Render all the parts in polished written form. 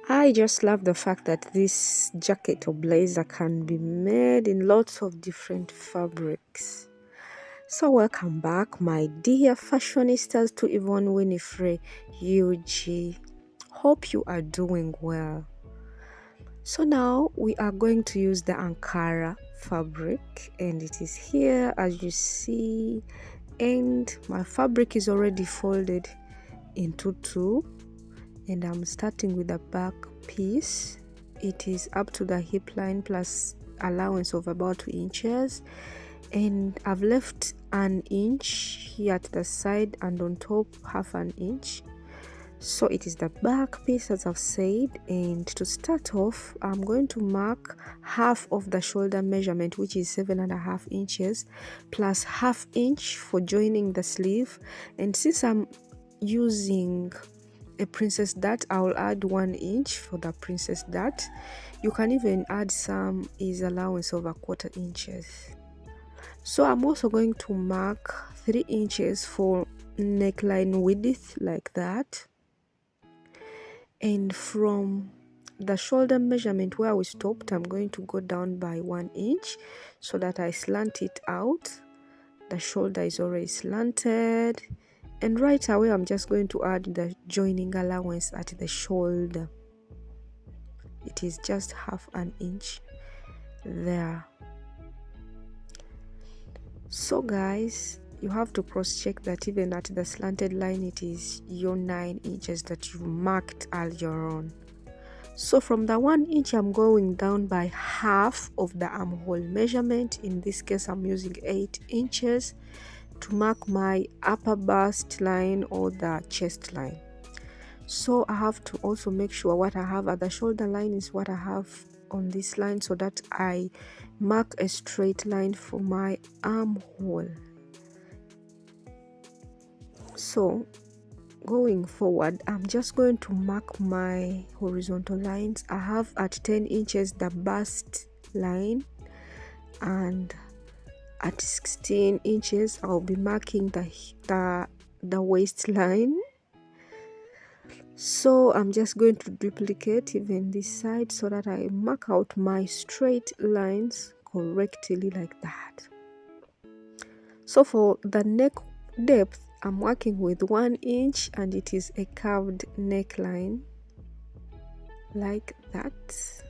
I just love the fact that this jacket or blazer can be made in lots of different fabrics. So welcome back, my dear fashionistas, to Yvonne Winifred UG. Hope you are doing well. So now we are going to use the Ankara fabric, and it is here as you see, and my fabric is already folded into two, and I'm starting with the back piece. It is up to the hip line plus allowance of about 2 inches, and I've left an inch here at the side and on top half an inch. So it is the back piece, as I've said, and to start off I'm going to mark half of the shoulder measurement, which is 7.5 inches, plus half inch for joining the sleeve. And since I'm using a princess dart, I'll add 1 inch for the princess dart. You can even add some ease allowance of 1/4 inches. So I'm also going to mark 3 inches for neckline width, like that. And from the shoulder measurement where we stopped, I'm going to go down by 1 inch so that I slant it out. The shoulder is already slanted, and right away I'm just going to add the joining allowance at the shoulder. It is just half an inch there. So guys, you have to cross check that even at the slanted line it is your 9 inches that you marked earlier on. So from the 1 inch I'm going down by half of the armhole measurement. In this case I'm using 8 inches to mark my upper bust line or the chest line. So I have to also make sure what I have at the shoulder line is what I have on this line, so that I mark a straight line for my armhole. So going forward, I'm just going to mark my horizontal lines. I have at 10 inches the bust line, and at 16 inches I'll be marking the waistline. So I'm just going to duplicate even this side so that I mark out my straight lines correctly, like that. So for the neck depth, I'm working with 1 inch, and it is a curved neckline, like that.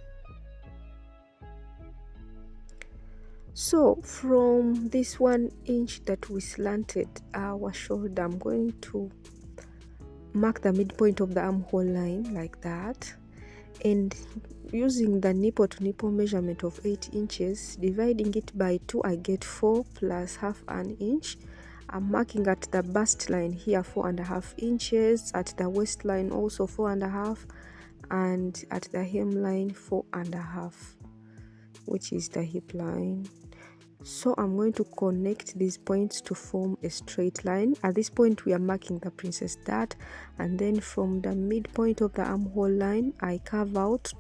So from this 1 inch that we slanted our shoulder, I'm going to mark the midpoint of the armhole line, like that, and using the nipple to nipple measurement of 8 inches, dividing it by 2, I get 4 plus half an inch. I'm marking at the bust line here 4.5 inches, at the waistline also 4.5, and at the hemline 4.5, which is the hip line. So I'm going to connect these points to form a straight line. At this point we are marking the princess dart, and then from the midpoint of the armhole line I carve out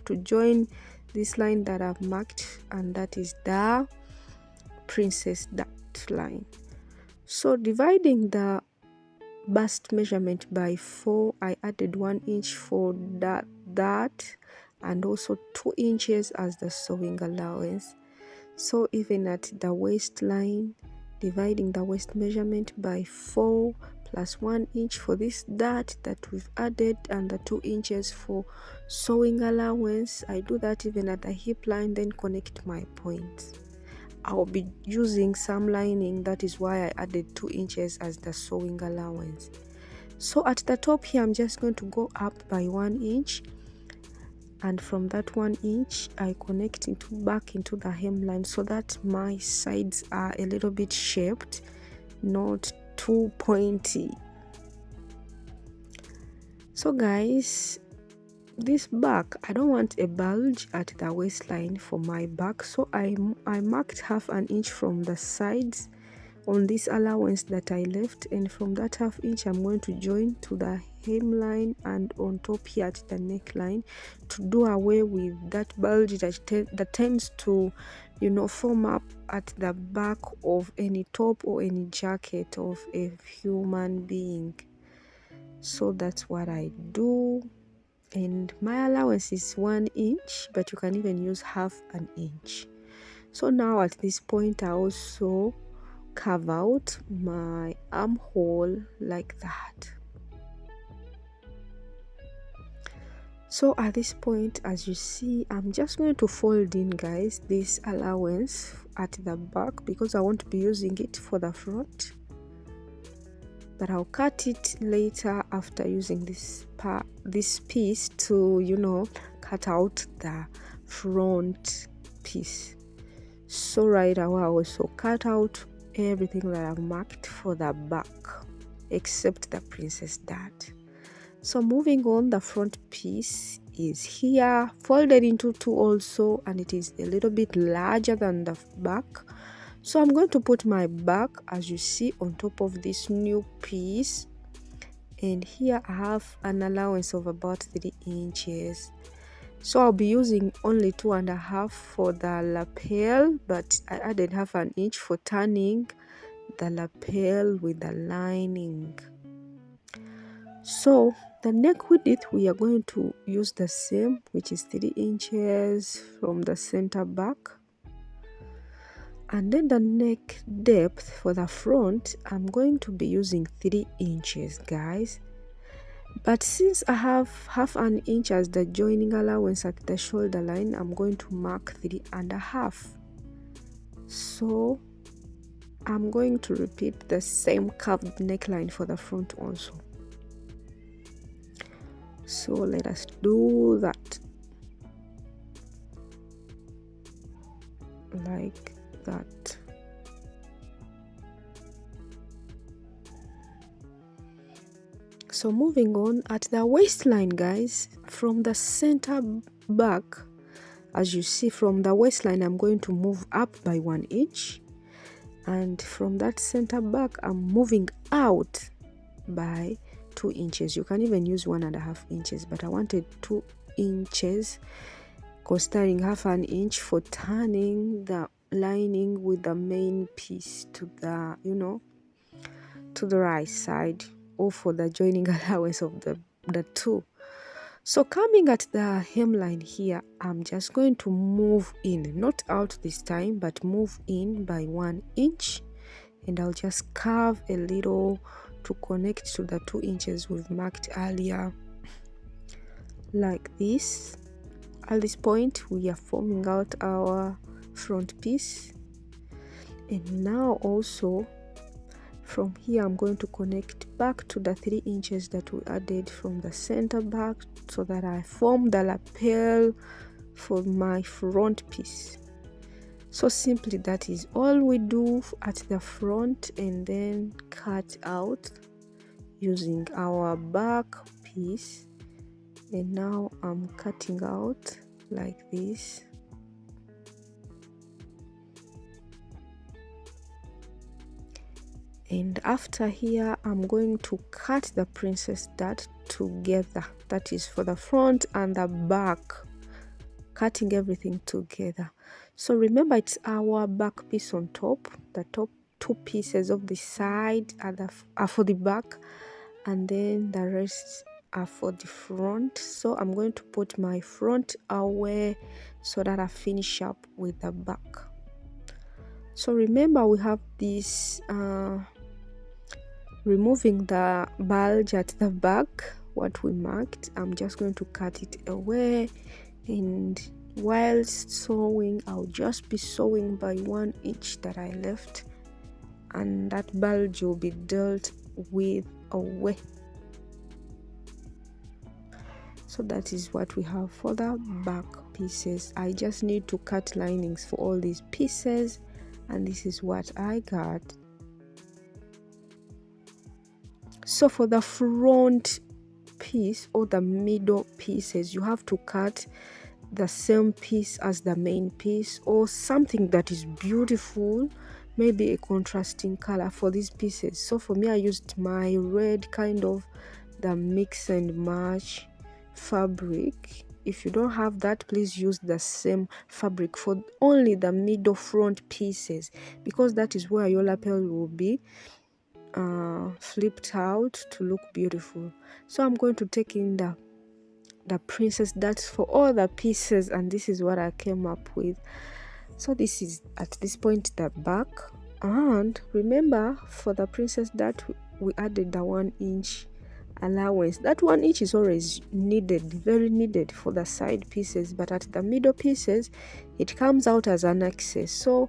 to join this line that I've marked, and that is the princess dart line. So dividing the bust measurement by 4, I added 1 inch for that and also 2 inches as the sewing allowance. So even at the waistline, dividing the waist measurement by 4 plus 1 inch for this dart that we've added, and the 2 inches for sewing allowance. I do that even at the hip line, then connect my points. I'll be using some lining, that is why I added 2 inches as the sewing allowance. So at the top here I'm just going to go up by 1 inch, and from that 1 inch I connect back into the hemline so that my sides are a little bit shaped, not too pointy. So guys, this back, I don't want a bulge at the waistline for my back, so I marked half an inch from the sides on this allowance that I left, and from that half inch I'm going to join to the hemline and on top here at the neckline to do away with that bulge that tends to, you know, form up at the back of any top or any jacket of a human being. So that's what I do. and my allowance is 1 inch, but you can even use half an inch. So now at this point I also carve out my armhole like that. So at this point, as you see, I'm just going to fold in, guys, this allowance at the back because I won't be using it for the front, but I'll cut it later after using this piece to cut out the front piece. So right away I also cut out everything that I've marked for the back except the princess dart. So moving on, the front piece is here, folded into two also, and it is a little bit larger than the back. So I'm going to put my back, as you see, on top of this new piece, and here I have an allowance of about 3 inches. So I'll be using only 2.5 for the lapel, but I added half an inch for turning the lapel with the lining. So the neck width, we are going to use the same, which is 3 inches from the center back. And then the neck depth for the front, I'm going to be using 3 inches, guys. But since I have half an inch as the joining allowance at the shoulder line, I'm going to mark 3.5. So I'm going to repeat the same curved neckline for the front also. So let us do that like that. So moving on, at the waistline, guys, from the center back, as you see, from the waistline I'm going to move up by 1 inch, and from that center back I'm moving out by 2 inches. You can even use 1.5 inches, but I wanted 2 inches, considering half an inch for turning the lining with the main piece to the to the right side, or for the joining allowance of the two. So coming at the hemline here, I'm just going to move in, not out this time, but move in by 1 inch, and I'll just carve a little to connect to the 2 inches we've marked earlier, like this. At this point we are forming out our front piece, and now also from here I'm going to connect back to the 3 inches that we added from the center back, so that I form the lapel for my front piece. So simply that is all we do at the front, and then cut out using our back piece. And now I'm cutting out like this. And after here I'm going to cut the princess dart together, that is for the front and the back, cutting everything together. So remember, it's our back piece on top, the top 2 pieces of the side are for the back, and then the rest are for the front. So I'm going to put my front away so that I finish up with the back. So remember, we have this removing the bulge at the back, what we marked. I'm just going to cut it away, and whilst sewing I'll just be sewing by 1 inch that I left, and that bulge will be dealt with away. So that is what we have for the back pieces. I just need to cut linings for all these pieces, and this is what I got. So for the front piece or the middle pieces, you have to cut the same piece as the main piece, or something that is beautiful, maybe a contrasting color for these pieces. So for me, I used my red, kind of the mix and match fabric. If you don't have that, please use the same fabric for only the middle front pieces, because that is where your lapel will be flipped out to look beautiful. So I'm going to take in the the princess dots for all the pieces, and this is what I came up with. So this is at this point the back, and remember for the princess dot we added the 1 inch allowance. That 1 inch is always needed, very needed for the side pieces, but at the middle pieces it comes out as an excess. So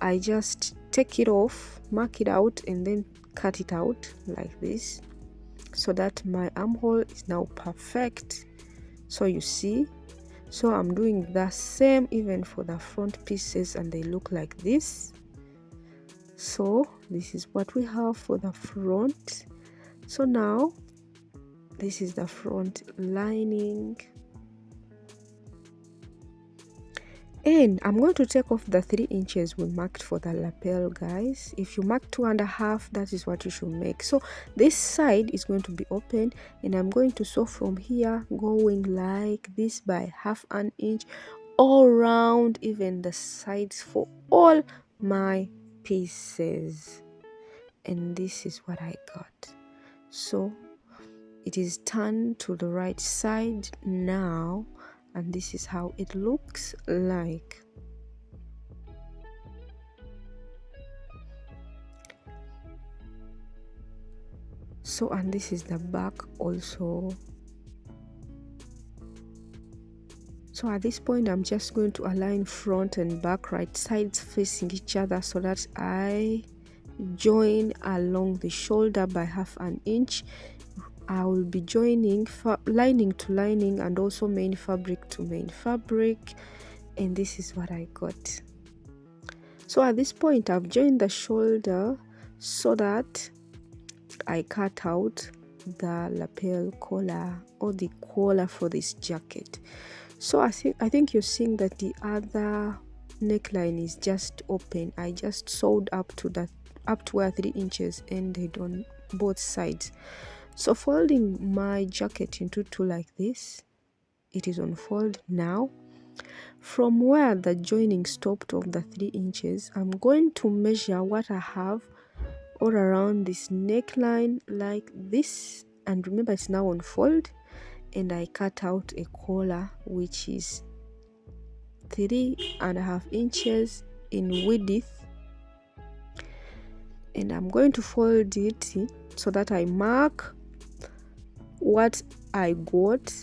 I just take it off, mark it out, and then cut it out like this, so that my armhole is now perfect. So you see, so I'm doing the same even for the front pieces, and they look like this. So this is what we have for the front. So now this is the front lining, and I'm going to take off the 3 inches we marked for the lapel, guys. If you mark 2.5, that is what you should make. So this side is going to be open, and I'm going to sew from here going like this by 1/2 inch all round, even the sides for all my pieces. And this is what I got. So it is turned to the right side now, and this is how it looks like. So, and this is the back also. So at this point I'm just going to align front and back, right sides facing each other, so that I join along the shoulder by 1/2 inch. I will be joining lining to lining and also main fabric to main fabric, and this is what I got. So at this point I've joined the shoulder so that I cut out the lapel collar, or the collar for this jacket. So I think you're seeing that the other neckline is just open. I just sewed up to where 3 inches ended on both sides. So folding my jacket into 2 like this, it is on fold now. From where the joining stopped of the 3 inches, I'm going to measure what I have all around this neckline like this, and remember it's now on fold, and I cut out a collar which is 3.5 inches in width, and I'm going to fold it so that I mark what I got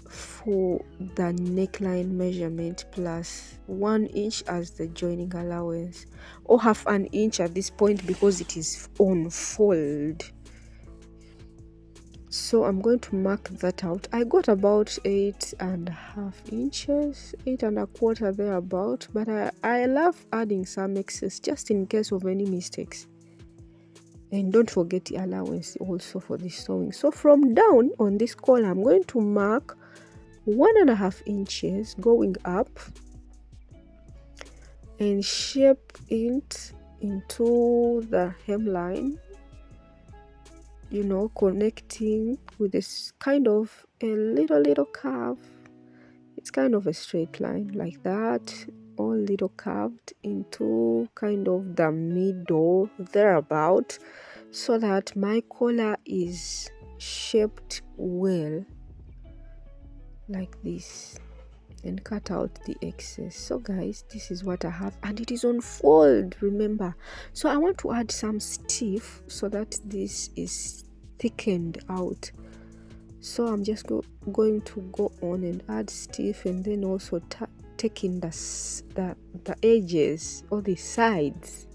for the neckline measurement plus 1 inch as the joining allowance, or 1/2 inch at this point because it is on fold. So I'm going to mark that out. I got about 8.5 inches, 8.25 thereabout, but I love adding some excess just in case of any mistakes. And don't forget the allowance also for this sewing. So from down on this collar, I'm going to mark 1.5 inches going up and shape it into the hemline, you know, connecting with this kind of a little curve. It's kind of a straight line like that, all little curved into kind of the middle thereabout, so that my collar is shaped well like this, and cut out the excess. So guys, this is what I have, and it is on fold, remember. So I want to add some stiff so that this is thickened out. So I'm just going to go on and add stiff, and then also taking the edges or the sides,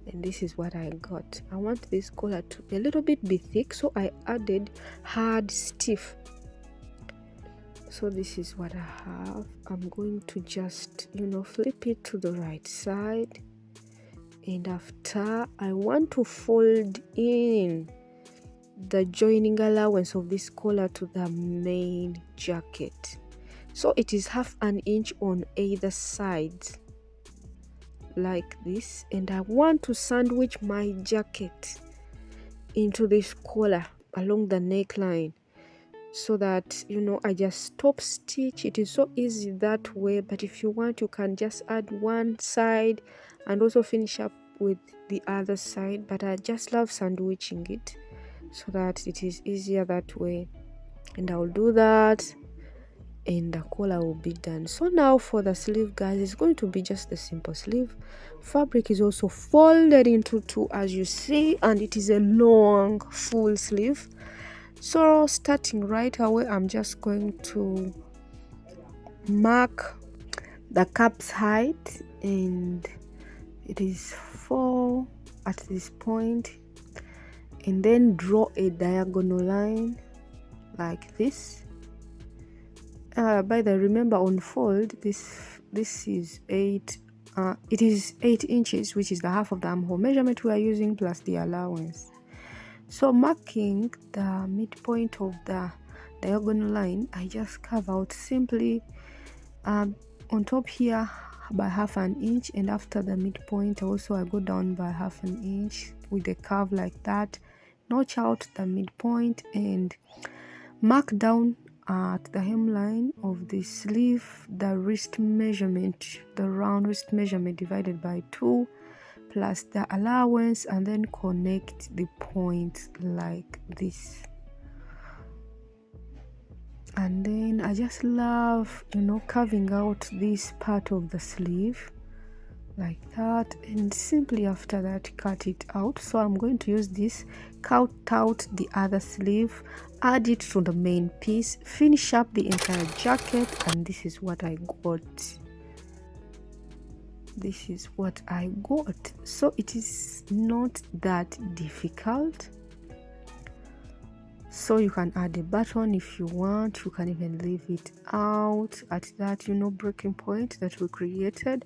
and this is what I got. I want this collar to a little bit be thick, so I added hard stiff. So this is what I have. I'm going to just, you know, flip it to the right side, and after I want to fold in the joining allowance of this collar to the main jacket. So it is 1/2 inch on either side like this, and I want to sandwich my jacket into this collar along the neckline, so that, you know, I just top stitch. It is so easy that way, but if you want, you can just add one side and also finish up with the other side, but I just love sandwiching it so that it is easier that way, and I'll do that. and the collar will be done. So now for the sleeve, guys, it's going to be just the simple sleeve. Fabric is also folded into two, as you see, and it is a long full sleeve. So starting right away, I'm just going to mark the cap's height, and it is 4 at this point, and then draw a diagonal line like this. By the remember on fold, this is 8. It is 8 inches, which is the half of the armhole measurement we are using plus the allowance. So marking the midpoint of the diagonal line, I just carve out simply on top here by half an inch, and after the midpoint also I go down by half an inch with a curve like that, notch out the midpoint, and mark down at the hemline of the sleeve the wrist measurement, the round wrist measurement divided by 2 plus the allowance, and then connect the points like this. And then I just love, carving out this part of the sleeve like that, and simply after that cut it out. So I'm going to use this, cut out the other sleeve, add it to the main piece, finish up the entire jacket, and this is what I got. This is what I got. So it is not that difficult. So you can add a button if you want, you can even leave it out at that breaking point that we created.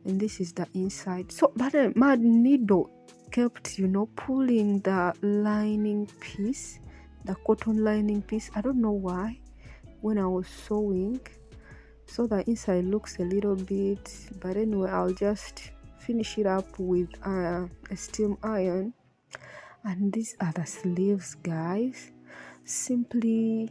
And this is the inside. So but my needle kept pulling the lining piece, the cotton lining piece. I don't know why when I was sewing. So the inside looks a little bit, but anyway, I'll just finish it up with a steam iron. And these are the sleeves, guys. Simply,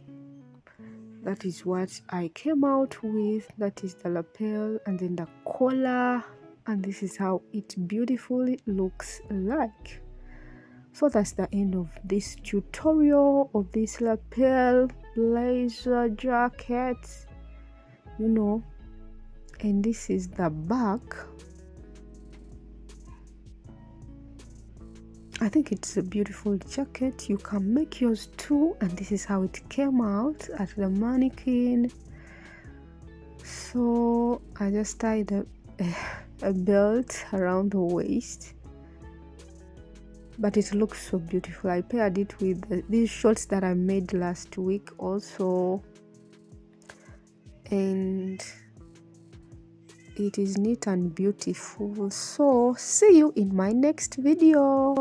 that is what I came out with. That is the lapel, and then the collar, and this is how it beautifully looks like. So that's the end of this tutorial of this lapel blazer jacket, and this is the back. I think it's a beautiful jacket. You can make yours too, and this is how it came out at the mannequin. So I just tied a belt around the waist, but it looks so beautiful. I paired it with these shorts that I made last week also, and it is neat and beautiful. So see you in my next video.